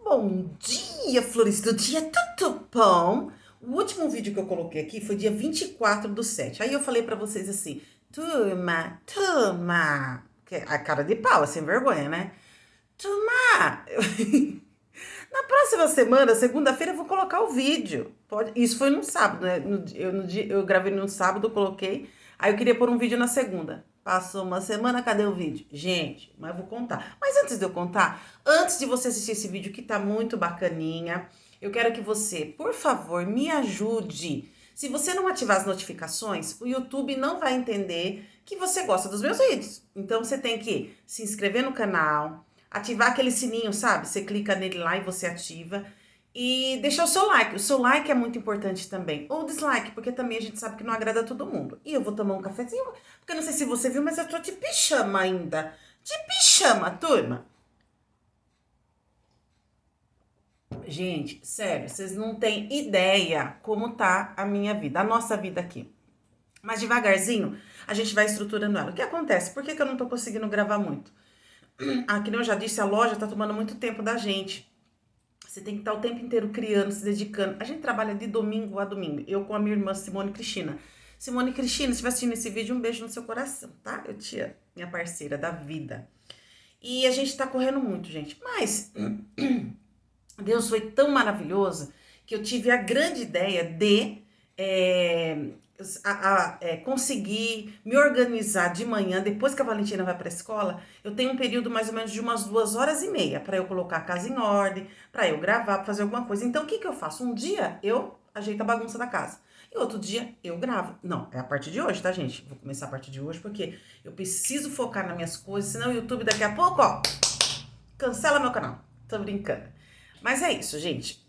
Bom dia, flores do dia, tudo bom? O último vídeo que eu coloquei aqui foi dia 24/7. Aí eu falei pra vocês assim, turma, que é a cara de pau, sem vergonha, né? Turma, na próxima semana, segunda-feira, eu vou colocar o vídeo. Isso foi no sábado, né? Eu gravei no sábado, coloquei. Aí eu queria pôr um vídeo na segunda. Passou uma semana, cadê o vídeo? Gente, mas eu vou contar. Mas antes de eu contar, antes de você assistir esse vídeo que tá muito bacaninha, eu quero que você, por favor, me ajude. Se você não ativar as notificações, o YouTube não vai entender que você gosta dos meus vídeos. Então você tem que se inscrever no canal, ativar aquele sininho, sabe? Você clica nele lá e você ativa. E deixar o seu like. O seu like é muito importante também. Ou dislike, porque também a gente sabe que não agrada a todo mundo. E eu vou tomar um cafezinho, porque eu não sei se você viu, mas eu tô de pijama ainda. De pijama, turma. Gente, sério, vocês não têm ideia como tá a minha vida, a nossa vida aqui. Mas devagarzinho, a gente vai estruturando ela. O que acontece? Por que eu não tô conseguindo gravar muito? Ah, que nem eu já disse, a loja tá tomando muito tempo da gente. Você tem que estar o tempo inteiro criando, se dedicando. A gente trabalha de domingo a domingo. Eu com a minha irmã Simone Cristina. Simone Cristina, se estiver assistindo esse vídeo, um beijo no seu coração, tá? Eu te amo, minha parceira da vida. E a gente tá correndo muito, gente. Mas Deus foi tão maravilhoso que eu tive a grande ideia de é, conseguir me organizar de manhã, depois que a Valentina vai para a escola, eu tenho um período mais ou menos de umas 2 horas e meia para eu colocar a casa em ordem, para eu gravar, para fazer alguma coisa. Então, o que que eu faço? Um dia eu ajeito a bagunça da casa. E outro dia eu gravo. Não, é a partir de hoje, tá, gente? Vou começar a partir de hoje porque eu preciso focar nas minhas coisas, senão o YouTube daqui a pouco, ó, cancela meu canal. Tô brincando. Mas é isso, gente.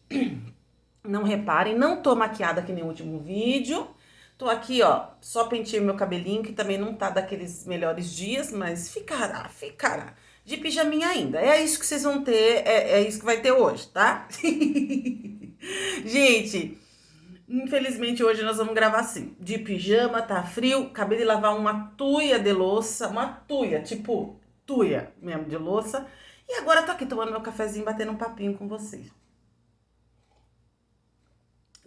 Não reparem, não tô maquiada que nem o último vídeo. Tô aqui, ó, só pentei meu cabelinho, que também não tá daqueles melhores dias, mas ficará. De pijaminha ainda. É isso que vocês vão ter, é isso que vai ter hoje, tá? Gente, infelizmente hoje nós vamos gravar assim, de pijama, tá frio, acabei de lavar uma tuia de louça, uma tuia, tipo tuia mesmo de louça. E agora tô aqui tomando meu cafezinho, batendo um papinho com vocês.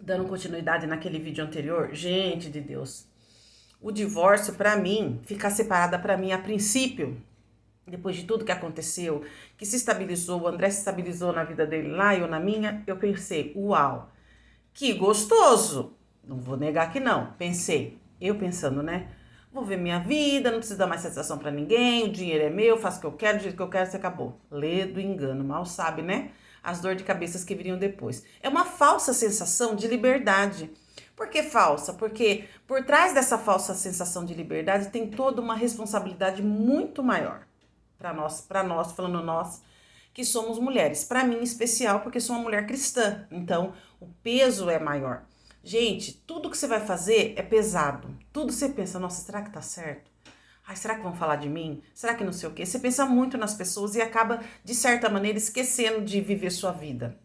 Dando continuidade naquele vídeo anterior, gente de Deus, o divórcio pra mim, ficar separada pra mim a princípio, depois de tudo que aconteceu, que se estabilizou, o André se estabilizou na vida dele lá, eu na minha, eu pensei, uau, que gostoso, não vou negar que não, pensei, eu pensando, né, vou ver minha vida, não preciso dar mais satisfação pra ninguém, o dinheiro é meu, faço o que eu quero, do jeito que eu quero, se acabou. Lê do engano, mal sabe, né? As dores de cabeça que viriam depois. É uma falsa sensação de liberdade. Por que falsa? Porque por trás dessa falsa sensação de liberdade tem toda uma responsabilidade muito maior. Para nós, falando nós, que somos mulheres. Para mim, em especial, porque sou uma mulher cristã. Então, o peso é maior. Gente, tudo que você vai fazer é pesado. Tudo você pensa, nossa, será que tá certo? Ai, será que vão falar de mim? Será que não sei o quê? Você pensa muito nas pessoas e acaba, de certa maneira, esquecendo de viver sua vida.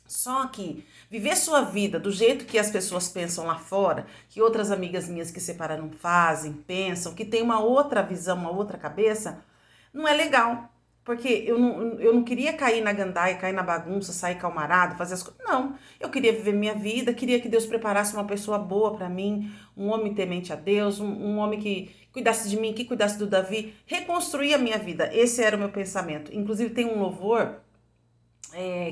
Só que viver sua vida do jeito que as pessoas pensam lá fora, que outras amigas minhas que separaram fazem, pensam, que tem uma outra visão, uma outra cabeça, não é legal. Porque eu não queria cair na gandaia, cair na bagunça, sair calmarada, fazer as coisas. Não, eu queria viver minha vida, queria que Deus preparasse uma pessoa boa pra mim, um homem temente a Deus, um homem que cuidasse de mim, que cuidasse do Davi, reconstruir a minha vida. Esse era o meu pensamento. Inclusive tem um louvor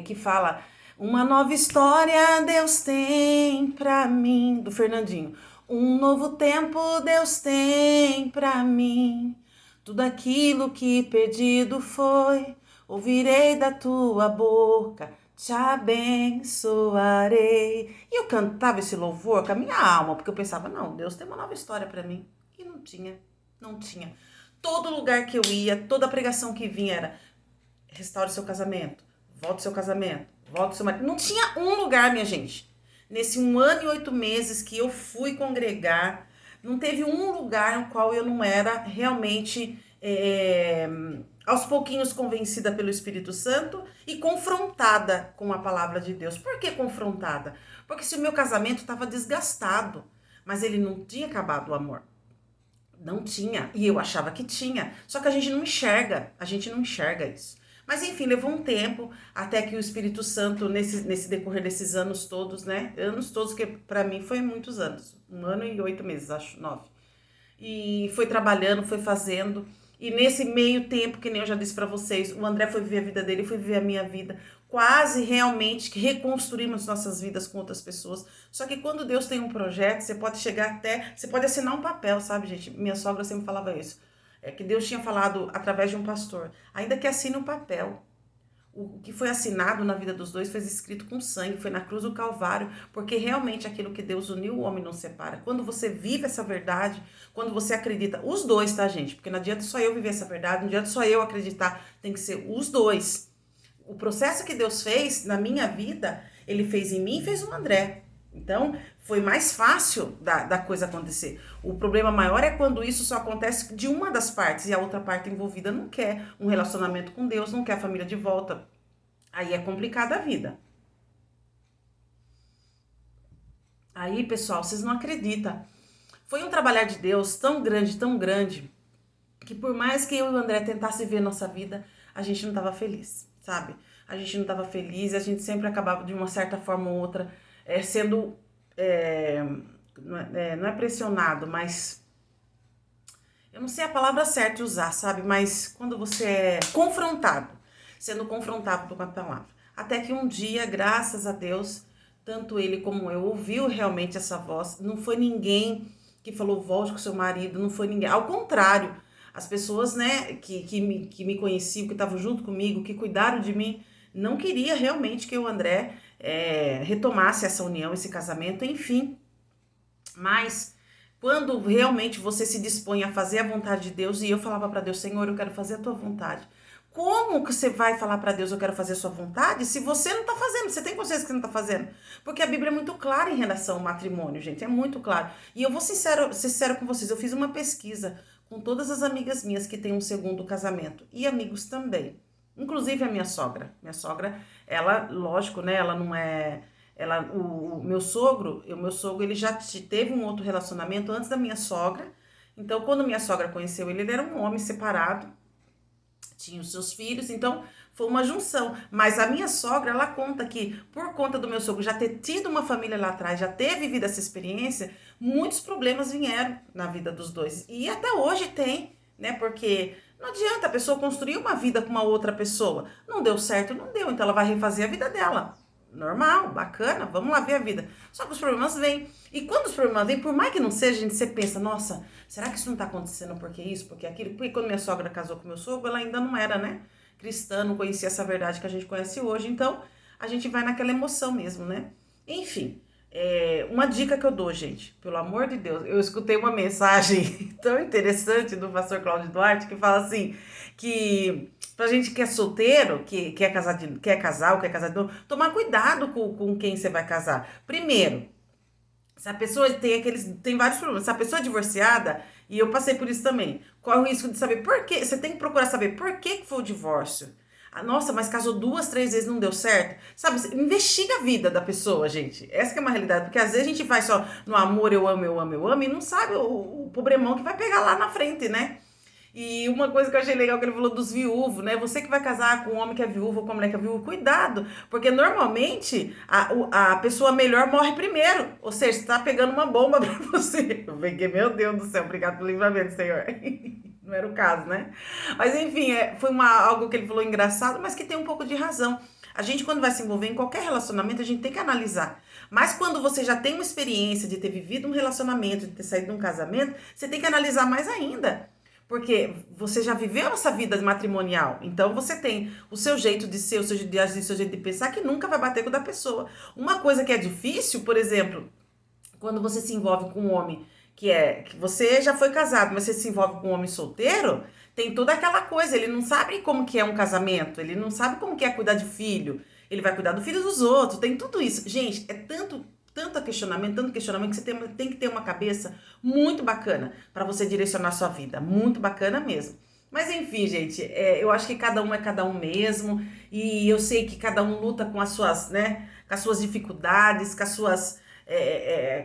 que fala uma nova história Deus tem pra mim, do Fernandinho. Um novo tempo Deus tem pra mim. Tudo aquilo que pedido foi, ouvirei da tua boca, te abençoarei. E eu cantava esse louvor com a minha alma, porque eu pensava, não, Deus tem uma nova história pra mim. E não tinha, não tinha. Todo lugar que eu ia, toda pregação que vinha era restaure seu casamento, volte seu casamento, volte seu marido. Não tinha um lugar, minha gente. Nesse 1 ano e 8 meses que eu fui congregar, não teve um lugar no qual eu não era realmente, aos pouquinhos, convencida pelo Espírito Santo e confrontada com a palavra de Deus. Por que confrontada? Porque se o meu casamento estava desgastado, mas ele não tinha acabado o amor. Não tinha. E eu achava que tinha. Só que a gente não enxerga isso. Mas enfim, levou um tempo até que o Espírito Santo, nesse decorrer desses anos todos, né? Anos todos, que pra mim foi muitos anos. 1 ano e 8 meses, acho, 9. E foi trabalhando, foi fazendo. E nesse meio tempo, que nem eu já disse pra vocês, o André foi viver a vida dele, foi viver a minha vida. Quase realmente reconstruímos nossas vidas com outras pessoas. Só que quando Deus tem um projeto, você pode chegar até... Você pode assinar um papel, sabe, gente? Minha sogra sempre falava isso. É que Deus tinha falado através de um pastor. Ainda que assine um papel. O que foi assinado na vida dos dois foi escrito com sangue, foi na cruz do Calvário, porque realmente aquilo que Deus uniu, o homem não separa. Quando você vive essa verdade, quando você acredita, os dois, tá, gente? Porque não adianta só eu viver essa verdade, não adianta só eu acreditar, tem que ser os dois. O processo que Deus fez na minha vida, ele fez em mim e fez no André. Então, foi mais fácil da coisa acontecer. O problema maior é quando isso só acontece de uma das partes e a outra parte envolvida não quer um relacionamento com Deus, não quer a família de volta. Aí é complicada a vida. Aí, pessoal, vocês não acreditam. Foi um trabalhar de Deus tão grande, que por mais que eu e o André tentasse ver nossa vida, a gente não estava feliz, sabe? A gente não estava feliz, a gente sempre acabava de uma certa forma ou outra sendo, não é pressionado, mas eu não sei a palavra certa de usar, sabe? Mas quando você é confrontado, sendo confrontado por uma palavra. Até que um dia, graças a Deus, tanto ele como eu ouviu realmente essa voz. Não foi ninguém que falou, volte com seu marido, não foi ninguém. Ao contrário, as pessoas, né, que me conheciam, que estavam junto comigo, que cuidaram de mim, não queria realmente que o André retomasse essa união, esse casamento, enfim. Mas quando realmente você se dispõe a fazer a vontade de Deus, e eu falava para Deus, Senhor, eu quero fazer a tua vontade. Como que você vai falar para Deus, eu quero fazer a sua vontade, se você não tá fazendo? Você tem consciência que você não tá fazendo? Porque a Bíblia é muito clara em relação ao matrimônio, gente, é muito claro. E eu vou ser sincero com vocês, eu fiz uma pesquisa com todas as amigas minhas que têm um segundo casamento, e amigos também. Inclusive a minha sogra. Minha sogra, ela, lógico, né, ela não é... o meu sogro, ele já teve um outro relacionamento antes da minha sogra. Então, quando minha sogra conheceu ele, ele era um homem separado, tinha os seus filhos, então foi uma junção. Mas a minha sogra, ela conta que, por conta do meu sogro já ter tido uma família lá atrás, já ter vivido essa experiência, muitos problemas vieram na vida dos dois. E até hoje tem, né? Porque não adianta a pessoa construir uma vida com uma outra pessoa. Não deu certo, não deu, então ela vai refazer a vida dela. Normal, bacana, vamos lá ver a vida. Só que os problemas vêm. E quando os problemas vêm, por mais que não seja, a gente você pensa, nossa, será que isso não tá acontecendo porque isso, porque aquilo? Porque quando minha sogra casou com meu sogro, ela ainda não era, né, cristã, não conhecia essa verdade que a gente conhece hoje. Então, a gente vai naquela emoção mesmo, né? Enfim, uma dica que eu dou, gente, pelo amor de Deus, eu escutei uma mensagem tão interessante do pastor Cláudio Duarte que fala assim, que pra gente que é solteiro, que quer casar, quer casar ou quer casar de novo, tomar cuidado com quem você vai casar. Primeiro, se a pessoa tem vários problemas, se a pessoa é divorciada, e eu passei por isso também, corre o risco de saber por quê, você tem que procurar saber por que foi o divórcio. Nossa, mas casou 2, 3 vezes, não deu certo. Sabe, investiga a vida da pessoa, gente. Essa que é uma realidade. Porque às vezes a gente vai só no amor, eu amo, eu amo, eu amo, e não sabe o problemão que vai pegar lá na frente, né? E uma coisa que eu achei legal que ele falou dos viúvos, né? Você que vai casar com um homem que é viúvo ou com uma mulher que é viúva, cuidado. Porque normalmente a pessoa melhor morre primeiro. Ou seja, você tá pegando uma bomba pra você. Eu peguei, meu Deus do céu, obrigado pelo livramento, Senhor. Não era o caso, né? Mas enfim, foi algo que ele falou engraçado, mas que tem um pouco de razão. A gente, quando vai se envolver em qualquer relacionamento, a gente tem que analisar. Mas quando você já tem uma experiência de ter vivido um relacionamento, de ter saído de um casamento, você tem que analisar mais ainda. Porque você já viveu essa vida matrimonial. Então você tem o seu jeito de ser, o seu jeito de agir, o seu jeito de pensar, que nunca vai bater com o da pessoa. Uma coisa que é difícil, por exemplo, quando você se envolve com um homem que você já foi casado, mas você se envolve com um homem solteiro, tem toda aquela coisa, ele não sabe como que é um casamento, ele não sabe como que é cuidar de filho, ele vai cuidar do filho dos outros, tem tudo isso. Gente, é tanto questionamento que você tem que ter uma cabeça muito bacana para você direcionar a sua vida, muito bacana mesmo. Mas enfim, gente, eu acho que cada um é cada um mesmo, e eu sei que cada um luta com as suas, né, com as suas dificuldades, com as suas...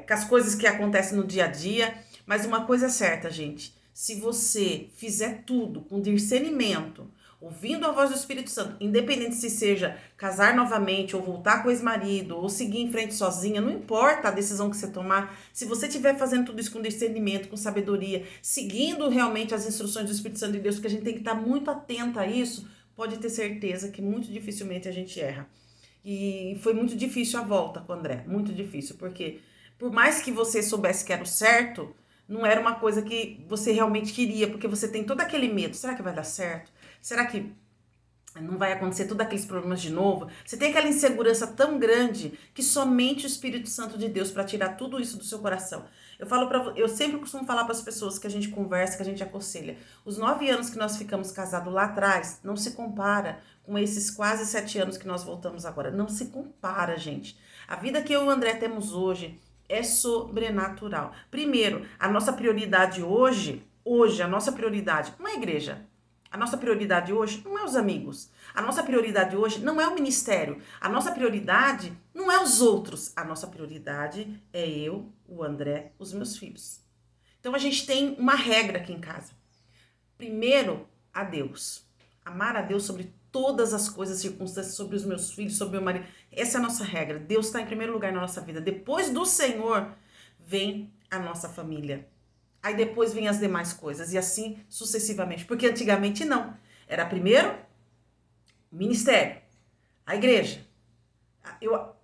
com as coisas que acontecem no dia a dia, mas uma coisa é certa, gente, se você fizer tudo com discernimento, ouvindo a voz do Espírito Santo, independente se seja casar novamente, ou voltar com o ex-marido, ou seguir em frente sozinha, não importa a decisão que você tomar, se você estiver fazendo tudo isso com discernimento, com sabedoria, seguindo realmente as instruções do Espírito Santo de Deus, porque a gente tem que estar muito atenta a isso, pode ter certeza que muito dificilmente a gente erra. E foi muito difícil a volta com o André, muito difícil, porque por mais que você soubesse que era o certo, não era uma coisa que você realmente queria, porque você tem todo aquele medo, será que vai dar certo? Será que não vai acontecer todos aqueles problemas de novo? Você tem aquela insegurança tão grande que somente o Espírito Santo de Deus para tirar tudo isso do seu coração. Eu sempre costumo falar para as pessoas que a gente conversa, que a gente aconselha. Os 9 anos que nós ficamos casados lá atrás não se compara com esses quase 7 anos que nós voltamos agora. Não se compara, gente. A vida que eu e o André temos hoje é sobrenatural. Primeiro, a nossa prioridade hoje, a nossa prioridade não é a igreja. A nossa prioridade hoje não é os amigos. A nossa prioridade hoje não é o ministério. A nossa prioridade não é os outros. A nossa prioridade é eu, o André, os meus filhos. Então a gente tem uma regra aqui em casa. Primeiro, a Deus. Amar a Deus sobre todas as coisas, circunstâncias, sobre os meus filhos, sobre o meu marido. Essa é a nossa regra. Deus está em primeiro lugar na nossa vida. Depois do Senhor, vem a nossa família. Aí depois vem as demais coisas, e assim sucessivamente. Porque antigamente não. Era primeiro o ministério, a igreja. Vou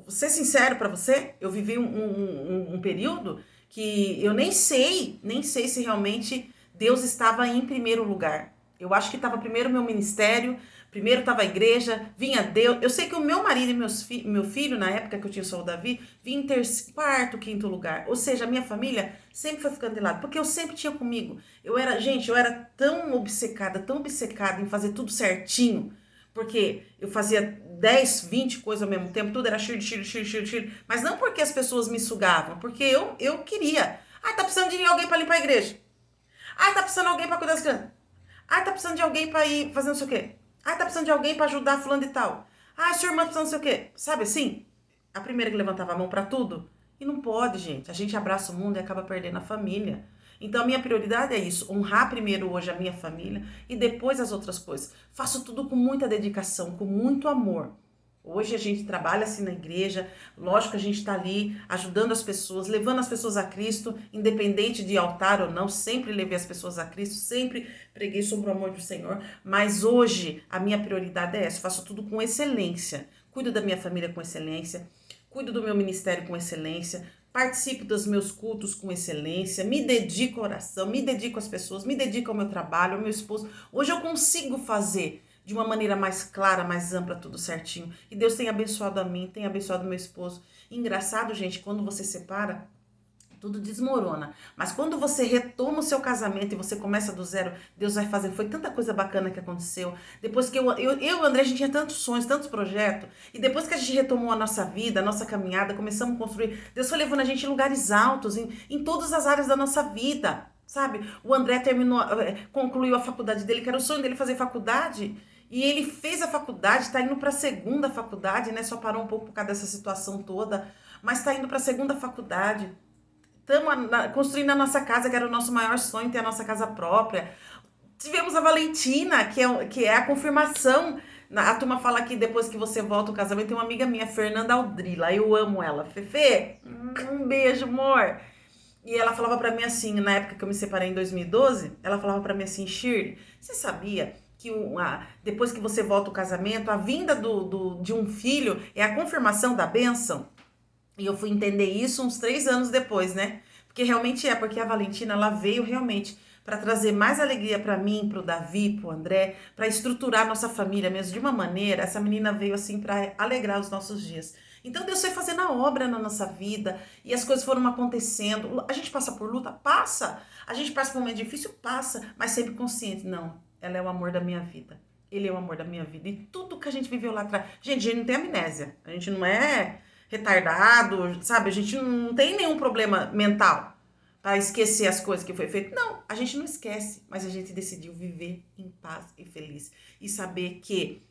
ser sincero para você, eu vivi um período que eu nem sei se realmente Deus estava em primeiro lugar. Eu acho que estava primeiro o meu ministério, primeiro estava a igreja, vinha Deus. Eu sei que o meu marido e meu filho, na época que eu tinha só o Davi, vinha em quarto, quinto lugar. Ou seja, a minha família sempre foi ficando de lado, porque eu sempre tinha comigo. Eu era tão obcecada em fazer tudo certinho, porque eu fazia 10, 20 coisas ao mesmo tempo, tudo era cheiro. Mas não porque as pessoas me sugavam, porque eu queria. Tá precisando de alguém para limpar a igreja. Tá precisando de alguém para cuidar das crianças. Tá precisando de alguém para ir fazer não sei o quê. Tá precisando de alguém para ajudar fulano e tal. Sua irmã precisa não sei o quê. Sabe assim? A primeira que levantava a mão para tudo. E não pode, gente. A gente abraça o mundo e acaba perdendo a família. Então a minha prioridade é isso. Honrar primeiro hoje a minha família e depois as outras coisas. Faço tudo com muita dedicação, com muito amor. Hoje a gente trabalha assim na igreja, lógico que a gente está ali ajudando as pessoas, levando as pessoas a Cristo, independente de altar ou não, sempre levei as pessoas a Cristo, sempre preguei sobre o amor do Senhor, mas hoje a minha prioridade é essa, faço tudo com excelência, cuido da minha família com excelência, cuido do meu ministério com excelência, participo dos meus cultos com excelência, me dedico à oração, me dedico às pessoas, me dedico ao meu trabalho, ao meu esposo. Hoje eu consigo fazer de uma maneira mais clara, mais ampla, tudo certinho. E Deus tem abençoado a mim, tem abençoado meu esposo. Engraçado, gente, quando você separa, tudo desmorona. Mas quando você retoma o seu casamento e você começa do zero, Deus vai fazendo. Foi tanta coisa bacana que aconteceu. Depois que eu e o André, a gente tinha tantos sonhos, tantos projetos. E depois que a gente retomou a nossa vida, a nossa caminhada, começamos a construir, Deus foi levando a gente em lugares altos, em todas as áreas da nossa vida. Sabe? O André concluiu a faculdade dele, que era o sonho dele fazer faculdade. E ele fez a faculdade, está indo para a segunda faculdade, né? Só parou um pouco por causa dessa situação toda, mas está indo para a segunda faculdade. Estamos construindo a nossa casa, que era o nosso maior sonho, ter a nossa casa própria. Tivemos a Valentina, que é a confirmação. A turma fala que depois que você volta ao casamento, tem uma amiga minha, Fernanda Aldrila, eu amo ela. Fefe, um beijo, amor. E ela falava para mim assim, na época que eu me separei em 2012, ela falava para mim assim, Shirley, você sabia que depois que você volta ao casamento, a vinda de um filho é a confirmação da bênção? E eu fui entender isso uns 3 anos depois, né? Porque realmente porque a Valentina, ela veio realmente para trazer mais alegria para mim, para o Davi, para o André, para estruturar nossa família mesmo de uma maneira. Essa menina veio assim para alegrar os nossos dias. Então Deus foi fazendo a obra na nossa vida e as coisas foram acontecendo. A gente passa por luta? Passa. A gente passa por um momento difícil? Passa. Mas sempre consciente, não. Ela é o amor da minha vida. Ele é o amor da minha vida. E tudo que a gente viveu lá atrás... Gente, a gente não tem amnésia. A gente não é retardado, sabe? A gente não tem nenhum problema mental para esquecer as coisas que foi feito. Não, a gente não esquece. Mas a gente decidiu viver em paz e feliz. E saber que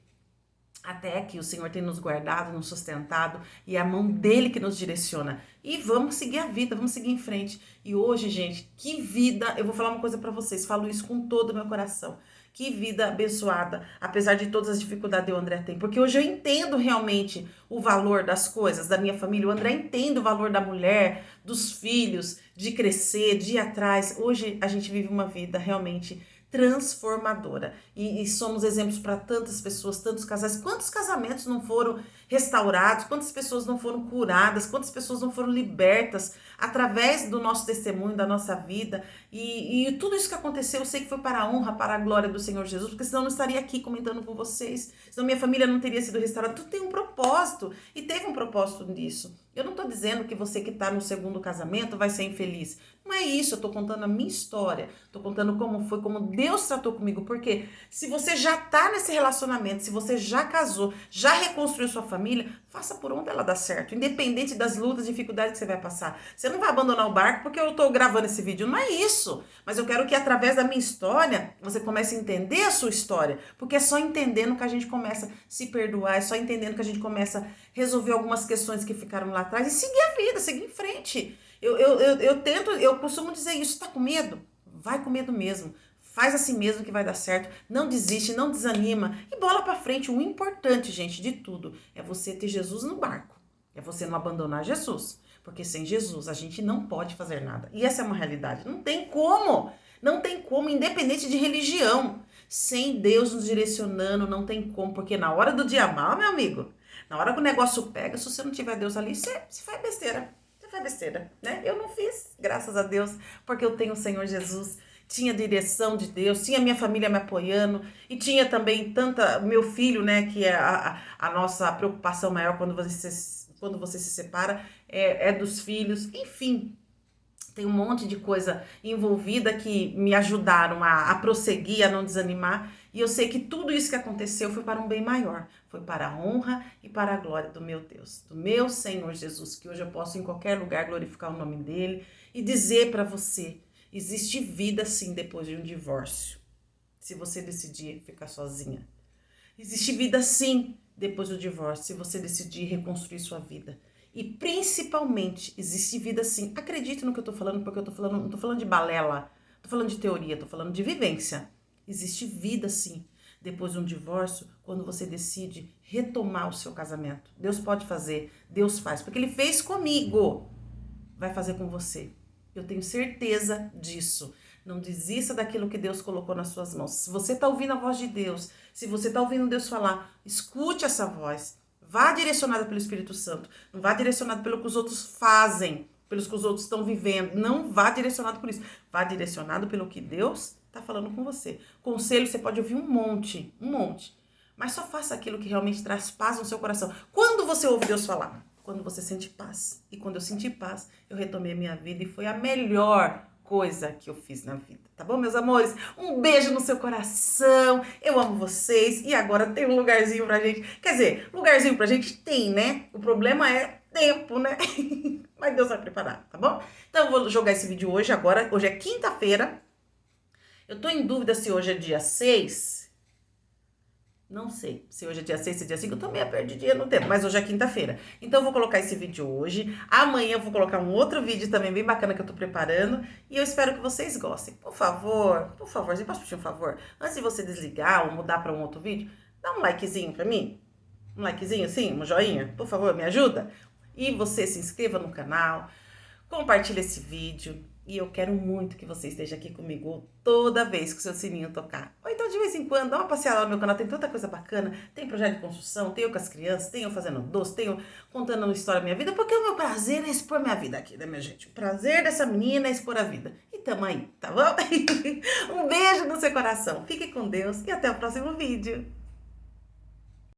até que o Senhor tem nos guardado, nos sustentado, e é a mão dele que nos direciona. E vamos seguir a vida, vamos seguir em frente. E hoje, gente, que vida! Eu vou falar uma coisa para vocês, falo isso com todo o meu coração. Que vida abençoada, apesar de todas as dificuldades que o André tem. Porque hoje eu entendo realmente o valor das coisas, da minha família. O André entende o valor da mulher, dos filhos, de crescer, de ir atrás. Hoje a gente vive uma vida realmente transformadora. E somos exemplos para tantas pessoas, tantos casais. Quantos casamentos não foram restaurados? Quantas pessoas não foram curadas? Quantas pessoas não foram libertas através do nosso testemunho, da nossa vida? E tudo isso que aconteceu, eu sei que foi para a honra, para a glória do Senhor Jesus, porque senão eu não estaria aqui comentando com vocês, senão minha família não teria sido restaurada. Tudo tem um propósito, e teve um propósito nisso. Eu não estou dizendo que você que está no segundo casamento vai ser infeliz. Não é isso, eu estou contando a minha história, estou contando como foi, como Deus tratou comigo, porque se você já está nesse relacionamento, se você já casou, já reconstruiu sua família, faça por onde ela dá certo, independente das lutas, dificuldades que você vai passar. Você não vai abandonar o barco porque eu estou gravando esse vídeo, não é isso, mas eu quero que através da minha história, você comece a entender a sua história, porque é só entendendo que a gente começa a se perdoar, é só entendendo que a gente começa a resolver algumas questões que ficaram lá atrás e seguir a vida, seguir em frente. Eu costumo dizer isso, tá com medo? Vai com medo mesmo. Faz assim mesmo que vai dar certo. Não desiste, não desanima. E bola pra frente. O importante, gente, de tudo é você ter Jesus no barco. É você não abandonar Jesus. Porque sem Jesus a gente não pode fazer nada. E essa é uma realidade. Não tem como. Não tem como, independente de religião. Sem Deus nos direcionando, não tem como. Porque na hora do dia mal, meu amigo, na hora que o negócio pega, se você não tiver Deus ali, você faz besteira. Faz besteira, né? Eu não fiz, graças a Deus, porque eu tenho o Senhor Jesus, tinha direção de Deus, tinha minha família me apoiando, e tinha também meu filho, né, que é a nossa preocupação maior quando você se separa, é dos filhos, enfim. Tem um monte de coisa envolvida que me ajudaram a prosseguir, a não desanimar. E eu sei que tudo isso que aconteceu foi para um bem maior. Foi para a honra e para a glória do meu Deus, do meu Senhor Jesus. Que hoje eu posso em qualquer lugar glorificar o nome dele e dizer para você, existe vida sim depois de um divórcio. Se você decidir ficar sozinha. Existe vida sim depois do divórcio, se você decidir reconstruir sua vida. E principalmente, existe vida sim. Acredite no que eu tô falando, porque não tô falando de balela, tô falando de teoria, tô falando de vivência. Existe vida sim depois de um divórcio, quando você decide retomar o seu casamento. Deus pode fazer, Deus faz, porque ele fez comigo, vai fazer com você. Eu tenho certeza disso. Não desista daquilo que Deus colocou nas suas mãos. Se você está ouvindo a voz de Deus, se você está ouvindo Deus falar, escute essa voz. Vá direcionada pelo Espírito Santo. Não vá direcionado pelo que os outros fazem, pelos que os outros estão vivendo. Não vá direcionado por isso. Vá direcionado pelo que Deus está falando com você. Conselho, você pode ouvir um monte. Mas só faça aquilo que realmente traz paz no seu coração. Quando você ouve Deus falar? Quando você sente paz. E quando eu senti paz, eu retomei a minha vida e foi a melhor coisa que eu fiz na vida, tá bom, meus amores? Um beijo no seu coração, eu amo vocês, e agora tem um lugarzinho pra gente, quer dizer, lugarzinho pra gente tem, né? O problema é tempo, né? Mas Deus vai preparar, tá bom? Então eu vou jogar esse vídeo hoje, hoje é quinta-feira, eu tô em dúvida se hoje é dia 6, não sei se hoje é dia 6, se é dia 5, eu tô meio perdidinha no tempo, mas hoje é quinta-feira. Então eu vou colocar esse vídeo hoje, amanhã eu vou colocar um outro vídeo também bem bacana que eu tô preparando, e eu espero que vocês gostem. Por favor, você pode pedir um favor? Antes de você desligar ou mudar para um outro vídeo, dá um likezinho pra mim, um likezinho assim, um joinha, por favor, me ajuda? E você se inscreva no canal, compartilhe esse vídeo. E eu quero muito que você esteja aqui comigo toda vez que o seu sininho tocar. Ou então, de vez em quando, dá uma passeada lá no meu canal. Tem tanta coisa bacana. Tem projeto de construção, tem eu com as crianças, tem eu fazendo doce, tem eu contando uma história da minha vida. Porque o meu prazer é expor minha vida aqui, né, minha gente? O prazer dessa menina é expor a vida. E tamo aí, tá bom? Um beijo no seu coração. Fique com Deus e até o próximo vídeo.